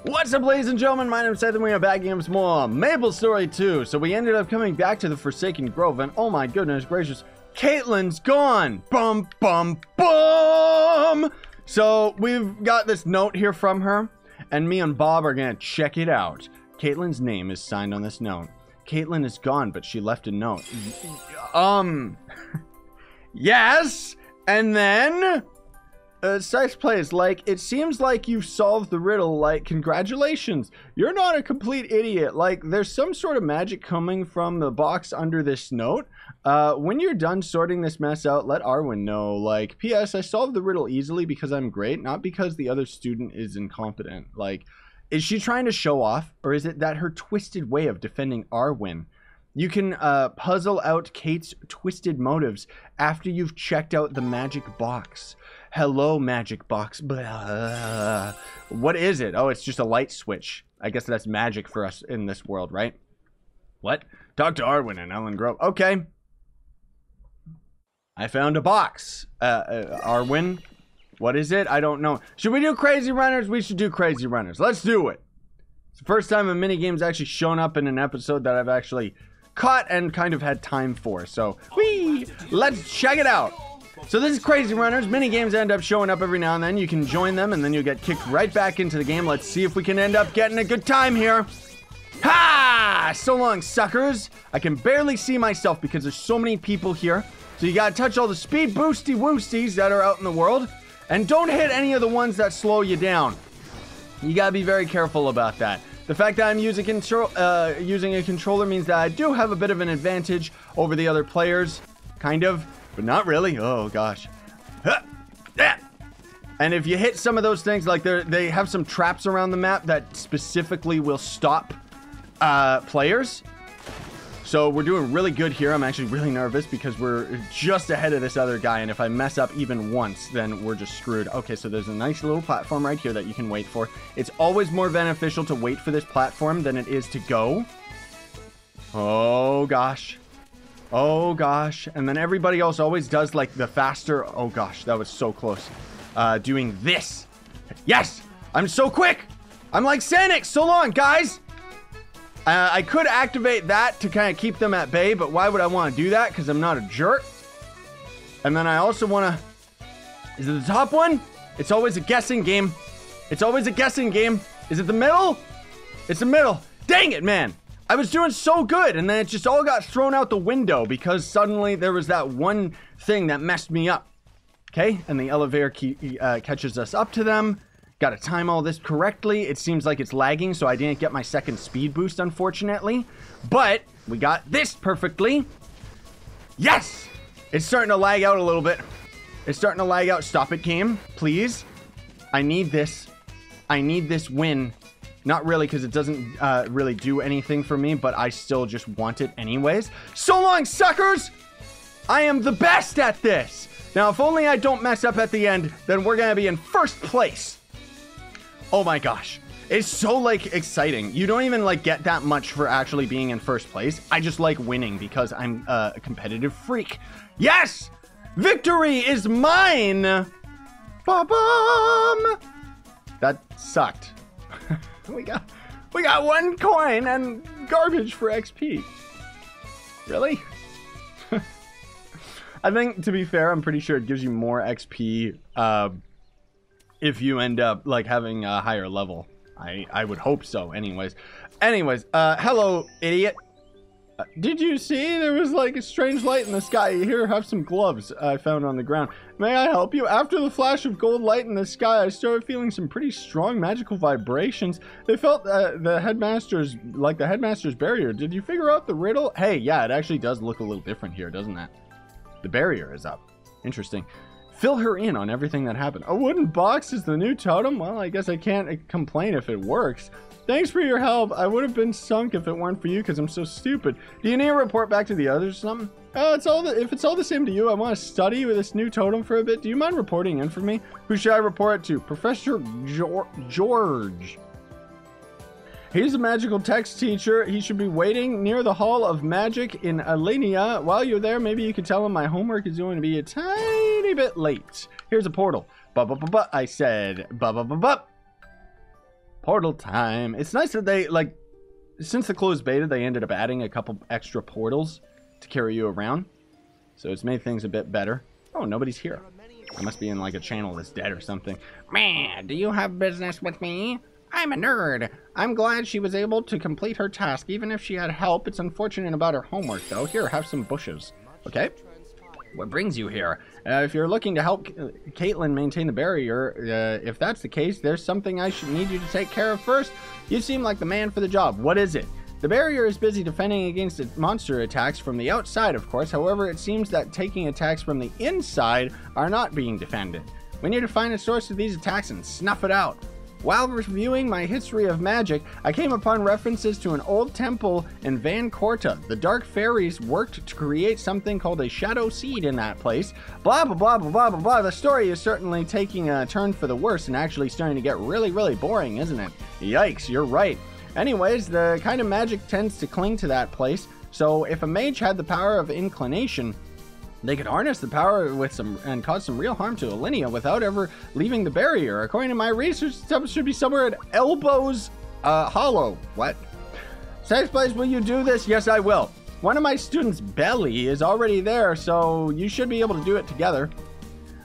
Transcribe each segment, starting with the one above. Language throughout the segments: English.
What's up, ladies and gentlemen? My name is Scythe and we are back again with more MapleStory 2. So we ended up coming back to the Forsaken Grove and oh my goodness gracious, Caitlin's gone! Bum, bum, bum! So we've got this note here from her and me and Bob are gonna check it out. Caitlin's name is signed on this note. Caitlin is gone, but she left a note. Yes! And then... ScythePlays, like, it seems like you've solved the riddle, like, congratulations. You're not a complete idiot. Like, there's some sort of magic coming from the box under this note. When you're done sorting this mess out, let Rune know. Like, P.S. I solved the riddle easily because I'm great, not because the other student is incompetent. Like, is she trying to show off, or is it that her twisted way of defending Rune? You can puzzle out Kate's twisted motives after you've checked out the magic box. Hello, magic box. Blah. What is it? Oh, it's just a light switch. I guess that's magic for us in this world, right? What? Talk to Rune and Ellen Grove. Okay. I found a box. Rune, what is it? I don't know. Should we do crazy runners? We should do crazy runners. Let's do it. It's the first time a minigame's actually shown up in an episode that I've actually caught and kind of had time for. So, let's check it out. So this is Crazy Runners. Minigames end up showing up every now and then. You can join them and then you'll get kicked right back into the game. Let's see if we can end up getting a good time here. Ha! So long, suckers. I can barely see myself because there's so many people here. So you gotta touch all the speed boosty woosties that are out in the world. And don't hit any of the ones that slow you down. You gotta be very careful about that. The fact that I'm using a controller means that I do have a bit of an advantage over the other players. Kind of. But not really. Oh, gosh. And if you hit some of those things, like they have some traps around the map that specifically will stop players. So we're doing really good here. I'm actually really nervous because we're just ahead of this other guy. And if I mess up even once, then we're just screwed. Okay, so there's a nice little platform right here that you can wait for. It's always more beneficial to wait for this platform than it is to go. Oh, gosh. Oh gosh, and then everybody else always does like the faster, oh gosh, that was so close, doing this. Yes, I'm so quick. I'm like Sonic, so long, guys. I could activate that to kind of keep them at bay, but why would I want to do that? Because I'm not a jerk. And then I also want to, is it the top one? It's always a guessing game. It's always a guessing game. Is it the middle? It's the middle. Dang it, man. I was doing so good, and then it just all got thrown out the window because suddenly there was that one thing that messed me up. Okay, and the elevator catches us up to them. Got to time all this correctly. It seems like it's lagging, so I didn't get my second speed boost, unfortunately. But we got this perfectly. Yes! It's starting to lag out a little bit. It's starting to lag out. Stop it, game, please. I need this. I need this win. Not really, because it doesn't really do anything for me, but I still just want it anyways. So long, suckers! I am the best at this! Now, if only I don't mess up at the end, then we're gonna be in first place. Oh my gosh. It's so, like, exciting. You don't even, like, get that much for actually being in first place. I just like winning because I'm a competitive freak. Yes! Victory is mine! Ba-bum! That sucked. We got 1 coin and garbage for XP. Really? I think, to be fair, I'm pretty sure it gives you more XP if you end up like having a higher level. I would hope so. Anyways, hello, idiot. Did you see there was like a strange light in the sky? Here, have some gloves I found on the ground. May I help you? After the flash of gold light in the sky, I started feeling some pretty strong magical vibrations. They felt the headmaster's barrier. Did you figure out the riddle? Hey, yeah, it actually does look a little different here, doesn't it? The barrier is up. Interesting. Fill her in on everything that happened. A wooden box is the new totem? Well, I guess I can't complain if it works. Thanks for your help. I would have been sunk if it weren't for you because I'm so stupid. Do you need to report back to the others or something? If it's all the same to you, I want to study with this new totem for a bit. Do you mind reporting in for me? Who should I report it to? Professor George. He's a magical text teacher. He should be waiting near the Hall of Magic in Alenia. While you're there, maybe you could tell him my homework is going to be a tiny bit late. Here's a portal. I said, Portal time. It's nice that they, like, since the closed beta, they ended up adding a couple extra portals to carry you around. So it's made things a bit better. Oh, nobody's here. I must be in, like, a channel that's dead or something. Man, do you have business with me? I'm a nerd. I'm glad she was able to complete her task, even if she had help. It's unfortunate about her homework, though. Here, have some bushes. Okay? What brings you here? If you're looking to help Caitlin maintain the barrier, if that's the case, there's something I should need you to take care of first. You seem like the man for the job. What is it? The barrier is busy defending against monster attacks from the outside, of course. However, it seems that taking attacks from the inside are not being defended. We need to find a source of these attacks and snuff it out. While reviewing my history of magic, I came upon references to an old temple in Van Corta. The Dark Fairies worked to create something called a Shadow Seed in that place. Blah, blah, blah, blah, blah, blah, blah. The story is certainly taking a turn for the worse and actually starting to get really, really boring, isn't it? Yikes, you're right. Anyways, the kind of magic tends to cling to that place. So if a mage had the power of inclination, they could harness the power with and cause some real harm to Alinea without ever leaving the barrier. According to my research, it should be somewhere at Elbows Hollow. What? ScythePlays, will you do this? Yes, I will. One of my students, Belly, is already there, so you should be able to do it together.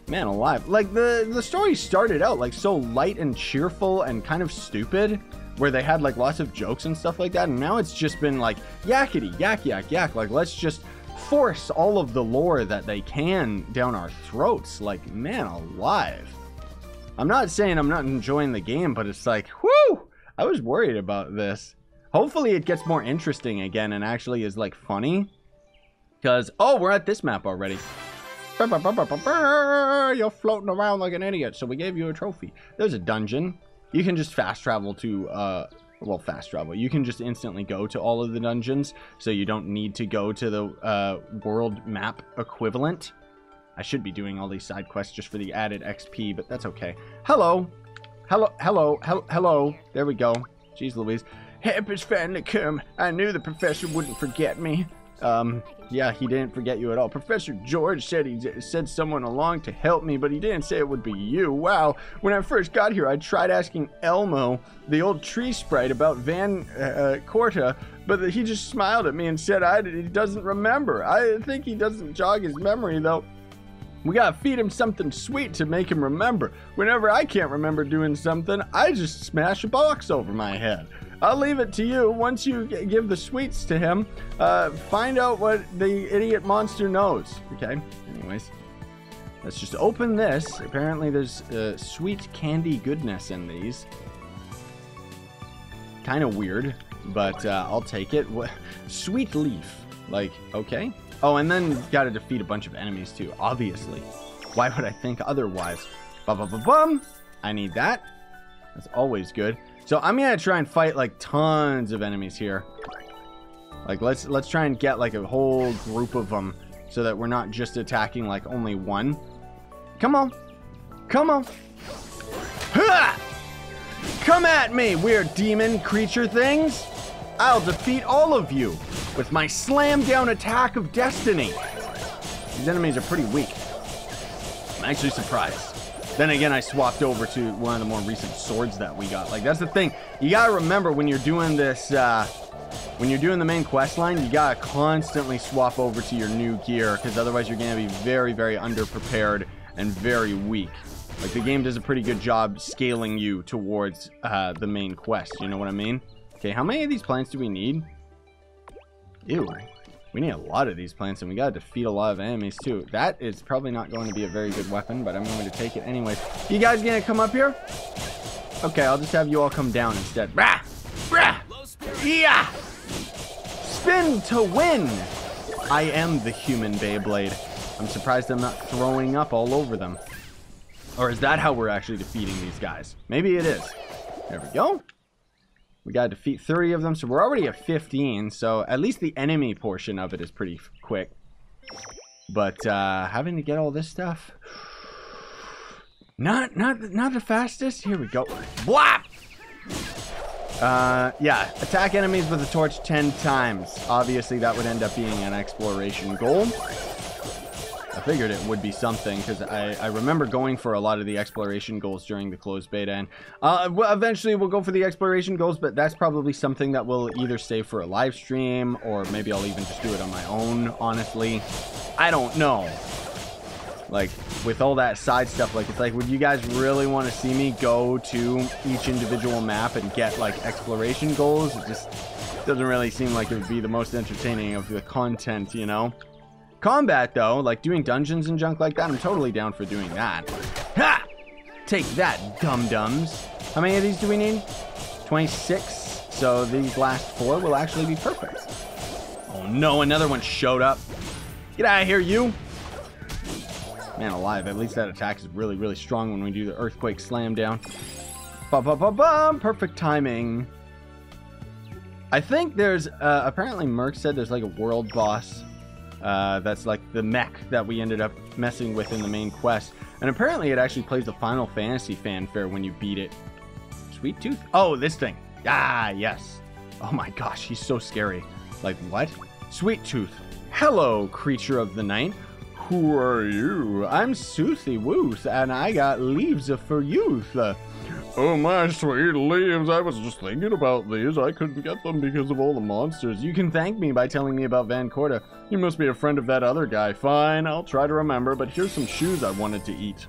Man alive. Like, the story started out, like, so light and cheerful and kind of stupid, where they had, like, lots of jokes and stuff like that, and now it's just been, like, yakety, yak, yak, yak. Like, let's just force all of the lore that they can down our throats. Like, man alive. I'm not saying I'm not enjoying the game, but it's like, whoo! I was worried about this. Hopefully it gets more interesting again and actually is, like, funny. Because, oh, we're at this map already. You're floating around like an idiot, so we gave you a trophy. There's a dungeon. You can just fast travel to, well, fast travel. You can just instantly go to all of the dungeons, so you don't need to go to the world map equivalent. I should be doing all these side quests just for the added XP, but that's okay. Hello. Hello, hello, hello. There we go. Jeez Louise. Help has finally come. I knew the professor wouldn't forget me. Yeah, he didn't forget you at all. Professor George said he sent someone along to help me, but he didn't say it would be you. Wow. When I first got here, I tried asking Elmo, the old tree sprite, about Van Corta, but he just smiled at me and said he doesn't remember. I think he doesn't jog his memory, though. We gotta feed him something sweet to make him remember. Whenever I can't remember doing something, I just smash a box over my head. I'll leave it to you. Once you give the sweets to him, find out what the idiot monster knows. Okay, anyways. Let's just open this. Apparently there's sweet candy goodness in these. Kind of weird, but I'll take it. Sweet leaf. Like, okay. Oh, and then gotta defeat a bunch of enemies too, obviously. Why would I think otherwise? Ba-ba-ba-bum! I need that. That's always good. So I'm gonna try and fight like tons of enemies here. Like let's try and get like a whole group of them so that we're not just attacking like only one. Come on. Come on. Ha! Come at me, weird demon creature things. I'll defeat all of you with my slam down attack of destiny. These enemies are pretty weak. I'm actually surprised. Then again, I swapped over to one of the more recent swords that we got. Like, that's the thing. You gotta remember when you're doing this, when you're doing the main quest line, you gotta constantly swap over to your new gear, because otherwise you're gonna be very, very underprepared and very weak. Like, the game does a pretty good job scaling you towards the main quest. You know what I mean? Okay, how many of these plants do we need? Ew. We need a lot of these plants, and we gotta defeat a lot of enemies, too. That is probably not going to be a very good weapon, but I'm going to take it anyways. You guys gonna come up here? Okay, I'll just have you all come down instead. Rah! Rah! Yeah! Spin to win! I am the human Beyblade. I'm surprised I'm not throwing up all over them. Or is that how we're actually defeating these guys? Maybe it is. There we go. We gotta defeat 30 of them, so we're already at 15, so at least the enemy portion of it is pretty quick. But having to get all this stuff, not the fastest. Here we go. Blah! Yeah, attack enemies with a torch 10 times. Obviously, that would end up being an exploration goal. A figured it would be something, because I remember going for a lot of the exploration goals during the closed beta, and eventually we'll go for the exploration goals, but that's probably something that will either stay for a live stream, or maybe I'll even just do it on my own, honestly. I don't know. Like, with all that side stuff, like, it's like, would you guys really want to see me go to each individual map and get, like, exploration goals? It just doesn't really seem like it would be the most entertaining of the content, you know? Combat, though, like, doing dungeons and junk like that, I'm totally down for doing that. Ha! Take that, dum-dums. How many of these do we need? 26. So these last 4 will actually be perfect. Oh, no, another one showed up. Get out of here, you! Man alive, at least that attack is really, really strong when we do the earthquake slam down. Ba-ba-ba-bum! Perfect timing. I think there's, apparently Merc said there's like a world boss. That's like the mech that we ended up messing with in the main quest. And apparently it actually plays the Final Fantasy fanfare when you beat it. Sweet Tooth? Oh, this thing. Ah, yes. Oh my gosh, he's so scary. Like, what? Sweet Tooth. Hello, creature of the night. Who are you? I'm Suzy Woo, and I got leaves for youth. Oh, my sweet leaves. I was just thinking about these. I couldn't get them because of all the monsters. You can thank me by telling me about Van Corda. You must be a friend of that other guy. Fine, I'll try to remember, but here's some shoes I wanted to eat.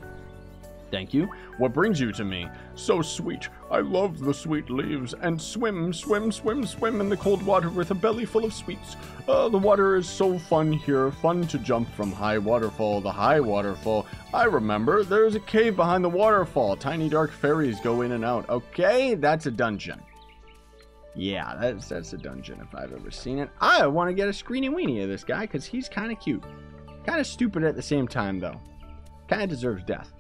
Thank you. What brings you to me? So sweet. I love the sweet leaves. And swim, swim, swim, swim in the cold water with a belly full of sweets. The water is so fun here. Fun to jump from high waterfall to high waterfall. I remember. There's a cave behind the waterfall. Tiny dark fairies go in and out. Okay, that's a dungeon. Yeah, that's a dungeon if I've ever seen it. I want to get a screeny weenie of this guy because he's kind of cute. Kind of stupid at the same time, though. Kind of deserves death.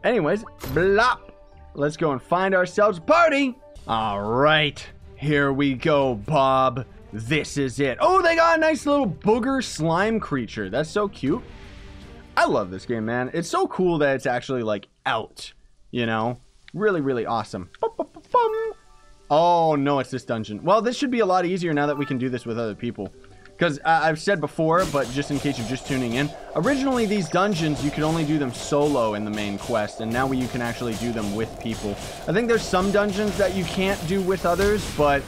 Anyways, blop. Let's go and find ourselves a party. All right, here we go, Bob. This is it. Oh, they got a nice little booger slime creature. That's so cute. I love this game, man. It's so cool that it's actually, like, out, you know? Really, really awesome. Oh, no, it's this dungeon. Well, this should be a lot easier now that we can do this with other people. Because I've said before, but just in case you're just tuning in, originally these dungeons, you could only do them solo in the main quest, and now you can actually do them with people. I think there's some dungeons that you can't do with others, but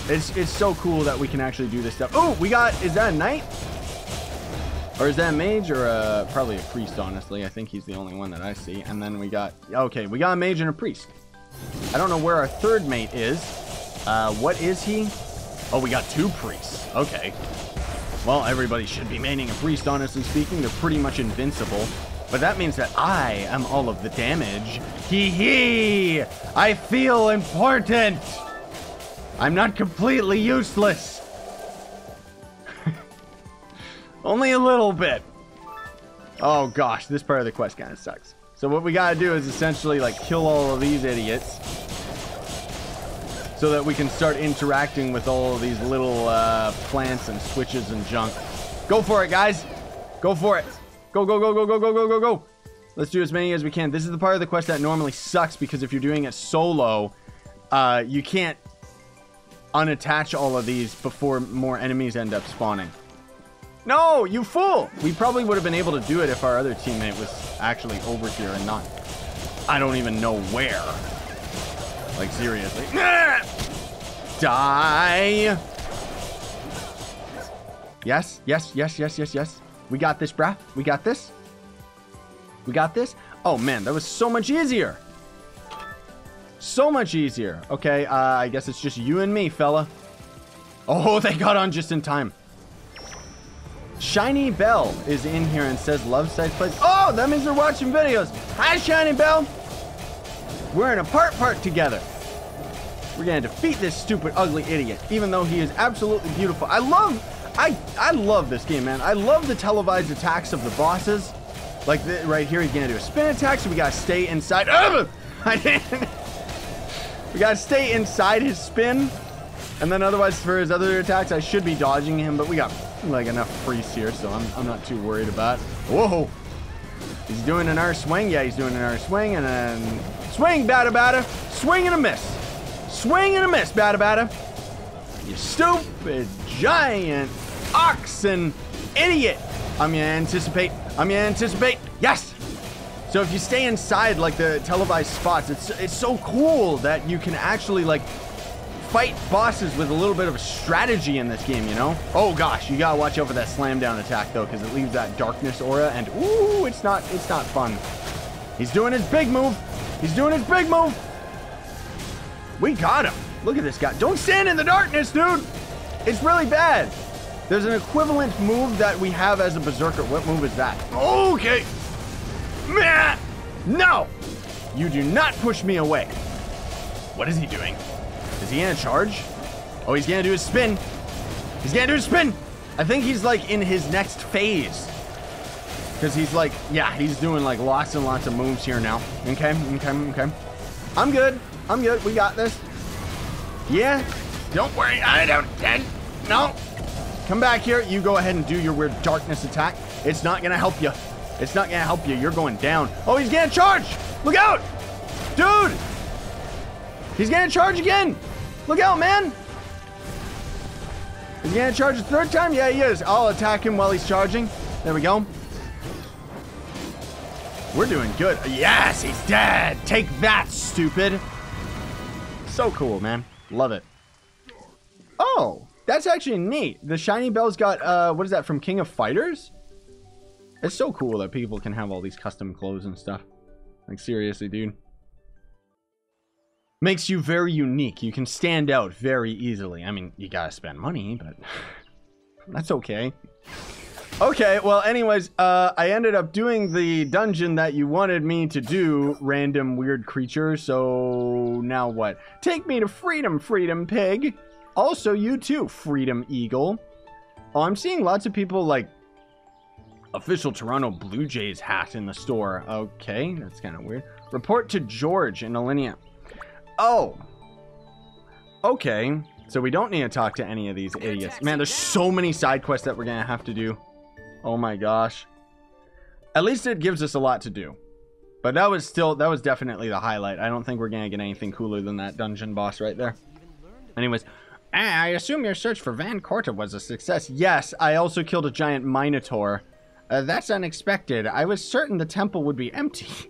it's so cool that we can actually do this stuff. Oh, we got, is that a knight? Or is that a mage or probably a priest, honestly. I think he's the only one that I see. And then we got, okay, we got a mage and a priest. I don't know where our third mate is. What is he? Oh, we got 2 priests. Okay. Well, everybody should be maining a priest, honestly speaking. They're pretty much invincible. But that means that I am all of the damage. Hee hee! I feel important! I'm not completely useless. Only a little bit. Oh gosh, this part of the quest kind of sucks. So what we gotta do is essentially like kill all of these idiots, so that we can start interacting with all of these little plants and switches and junk. Go for it, guys. Go for it. Go, go, go, go, go, go, go, go, go. Let's do as many as we can. This is the part of the quest that normally sucks, because if you're doing it solo, you can't unattach all of these before more enemies end up spawning. No, you fool! We probably would have been able to do it if our other teammate was actually over here and not, I don't even know where. Like, seriously. Die! Yes, yes, yes, yes, yes, yes. We got this, bruh. We got this. We got this. Oh, man, that was so much easier. So much easier. Okay, I guess it's just you and me, fella. Oh, they got on just in time. Shiny Bell is in here and says, love ScythePlays. Oh, that means they're watching videos. Hi, Shiny Bell. We're in a part together. We're gonna defeat this stupid, ugly idiot, even though he is absolutely beautiful. I love this game, man. I love the televised attacks of the bosses. Like right here, he's gonna do a spin attack, so we gotta stay inside. I didn't. We gotta stay inside his spin, and then otherwise for his other attacks, I should be dodging him. But we got like enough priests here, so I'm not too worried about it. Whoa! He's doing an R swing. Yeah, he's doing an R swing, and then swing, bada bada, swing and a miss, swing and a miss, bada bada. You stupid giant oxen idiot! I'm gonna anticipate I'm gonna anticipate. Yes! So if you stay inside, like, the televised spots, it's so cool that you can actually, like, fight bosses with a little bit of a strategy in this game, you know? Oh gosh, you gotta watch out for that slam down attack though, because it leaves that darkness aura, and ooh, it's not fun. He's doing his big move. He's doing his big move. We got him. Look at this guy. Don't stand in the darkness, dude. It's really bad. There's an equivalent move that we have as a Berserker. What move is that? Okay. No. You do not push me away. What is he doing? Is he gonna charge? Oh, he's gonna do his spin. He's gonna do his spin. I think he's like in his next phase. Because he's like, yeah, he's doing like lots and lots of moves here now. Okay. I'm good. We got this. Yeah. Don't worry. I don't. No. Come back here. You go ahead and do your weird darkness attack. It's not gonna help you. It's not gonna help you. You're going down. Oh, he's gonna charge. Look out. Dude. He's gonna charge again. Look out, man. Is he gonna charge a third time? Yeah, he is. I'll attack him while he's charging. There we go. We're doing good. Yes, he's dead. Take that, stupid. So cool, man. Love it. Oh, that's actually neat. The shiny bell's got, what is that, from King of Fighters? It's so cool that people can have all these custom clothes and stuff. Like, seriously, dude. Makes you very unique. You can stand out very easily. I mean, you gotta spend money, but that's okay. Okay, well, anyways, I ended up doing the dungeon that you wanted me to do, random weird creature, so now what? Take me to freedom, freedom pig. Also, you too, freedom eagle. Oh, I'm seeing lots of people, like, official Toronto Blue Jays hat in the store. Okay, that's kind of weird. Report to George in Alinea. Oh. Okay, so we don't need to talk to any of these idiots. Man, there's so many side quests that we're gonna have to do. Oh my gosh. At least it gives us a lot to do. But that was definitely the highlight. I don't think we're gonna get anything cooler than that dungeon boss right there. Anyways, I assume your search for Van Corta was a success. Yes, I also killed a giant Minotaur. That's unexpected. I was certain the temple would be empty.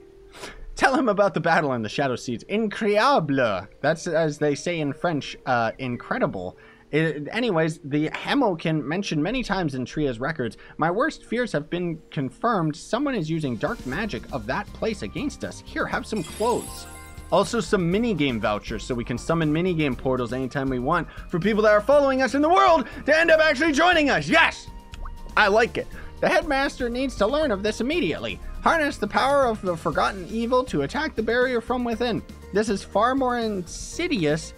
Tell him about the battle in the Shadow Seeds. Incroyable. That's, as they say in French, incredible. Anyways, the Hemokin mentioned many times in Tria's records. My worst fears have been confirmed. Someone is using dark magic of that place against us. Here, have some clothes. Also, some minigame vouchers so we can summon minigame portals anytime we want for people that are following us in the world to end up actually joining us. Yes! I like it. The headmaster needs to learn of this immediately. Harness the power of the forgotten evil to attack the barrier from within. This is far more insidious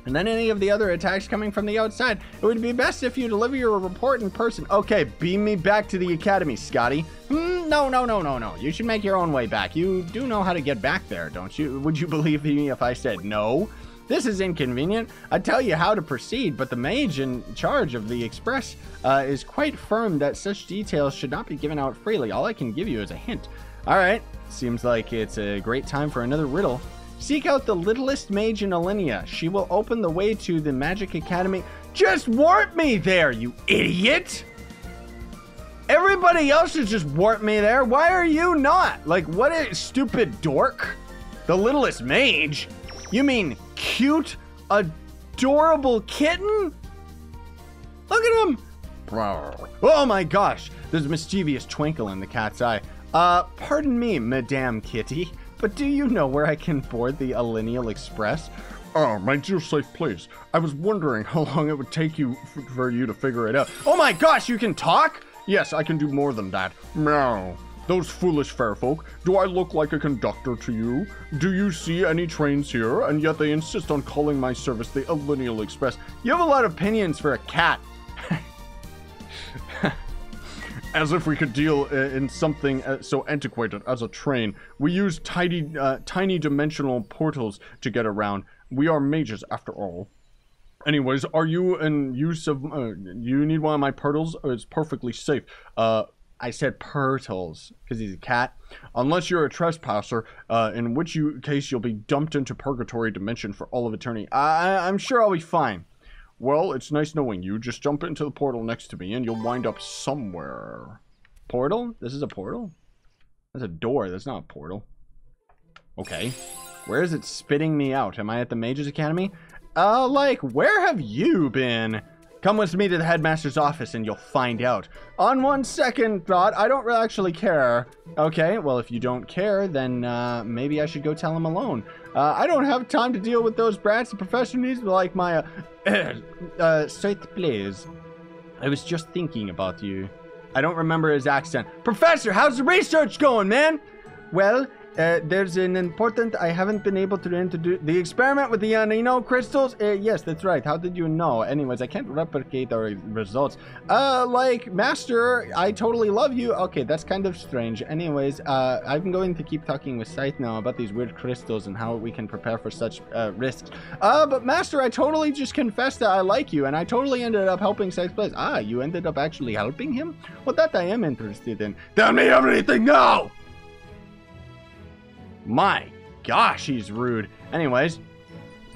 than any of the other attacks coming from the outside. It would be best if you deliver your report in person. Okay, beam me back to the academy, Scotty. No. You should make your own way back. You do know how to get back there, don't you? Would you believe me if I said no? This is inconvenient. I'd tell you how to proceed, but the mage in charge of the express is quite firm that such details should not be given out freely. All I can give you is a hint. All right, seems like it's a great time for another riddle. Seek out the littlest mage in Alinea. She will open the way to the Magic Academy. Just warp me there, you idiot! Everybody else has just warped me there. Why are you not? Like, what a stupid dork. The littlest mage? You mean cute, adorable kitten? Look at him. Oh my gosh. There's a mischievous twinkle in the cat's eye. Pardon me, Madame Kitty, but do you know where I can board the Alinea Express? Oh, my dear ScythePlays, I was wondering how long it would take you for you to figure it out. Oh my gosh, you can talk? Yes, I can do more than that. Meow. Those foolish fair folk, do I look like a conductor to you? Do you see any trains here? And yet they insist on calling my service the Alinea Express. You have a lot of opinions for a cat. As if we could deal in something so antiquated as a train. We use tiny dimensional portals to get around. We are mages after all. Anyways, are you in use of... you need one of my portals? It's perfectly safe. I said portals, because he's a cat. Unless you're a trespasser, in which case you'll be dumped into purgatory dimension for all of eternity. I'm sure I'll be fine. Well, it's nice knowing you. Just jump into the portal next to me and you'll wind up somewhere. Portal? This is a portal? That's a door. That's not a portal. Okay. Where is it spitting me out? Am I at the Mages Academy? Like, where have you been? Come with me to the headmaster's office and you'll find out. On one second thought, I don't really actually care. Okay, well, if you don't care, then maybe I should go tell him alone. I don't have time to deal with those brats. The professor needs to like my ScythePlays. I was just thinking about you. I don't remember his accent. Professor, how's the research going, man? Well, there's an important, I haven't been able to introduce the experiment with the crystals. Yes, that's right. How did you know? Anyways, I can't replicate our results. Like, master, I totally love you. Okay, that's kind of strange. Anyways, I'm going to keep talking with Scythe now about these weird crystals and how we can prepare for such risks. But master, I totally just confessed that I like you, and I totally ended up helping ScythePlays. Ah, you ended up actually helping him? Well, that I am interested in. Tell me everything now! My gosh, he's rude. Anyways,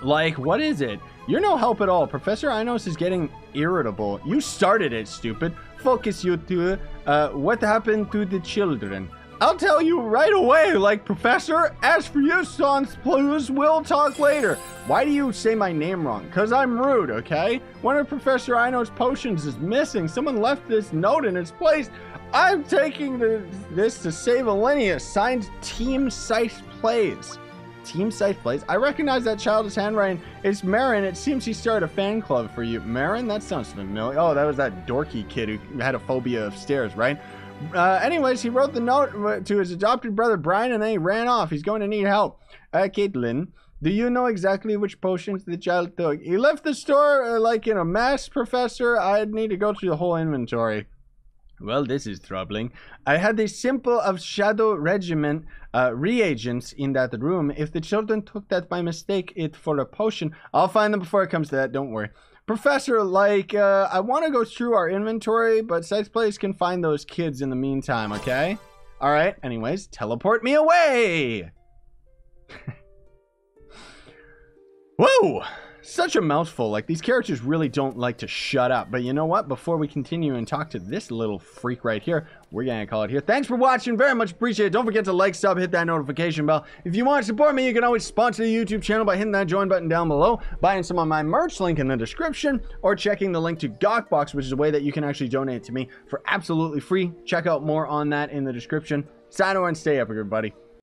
like, what is it? You're no help at all. Professor Inos is getting irritable. You started it, stupid. Focus, you two. What happened to the children? I'll tell you right away, like, Professor. As for you, Sans Plus, we'll talk later. Why do you say my name wrong? Because I'm rude, okay? One of Professor Inos' potions is missing. Someone left this note in its place. I'm taking this to save Alenia. Signed, Team ScythePlays. Team ScythePlays? I recognize that child's handwriting. It's Marin. It seems he started a fan club for you. Marin? That sounds familiar. Oh, that was that dorky kid who had a phobia of stairs, right? Anyways, he wrote the note to his adopted brother, Brian, and then he ran off. He's going to need help. Caitlin, do you know exactly which potions the child took? He left the store, like, in a mess, Professor. I'd need to go through the whole inventory. Well, this is troubling. I had a sample of Shadow Regiment reagents in that room. If the children took that by mistake for a potion, I'll find them before it comes to that. Don't worry. Professor, like, I want to go through our inventory, but ScythePlays can find those kids in the meantime, okay? All right. Anyways, teleport me away. Whoa. Such a mouthful. Like, these characters really don't like to shut up. But you know what? Before we continue and talk to this little freak right here, we're going to call it here. Thanks for watching. Very much appreciate it. Don't forget to like, sub, hit that notification bell. If you want to support me, you can always sponsor the YouTube channel by hitting that join button down below, buying some of my merch, link in the description, or checking the link to Gawkbox, which is a way that you can actually donate to me for absolutely free. Check out more on that in the description. Sign on and stay up, everybody.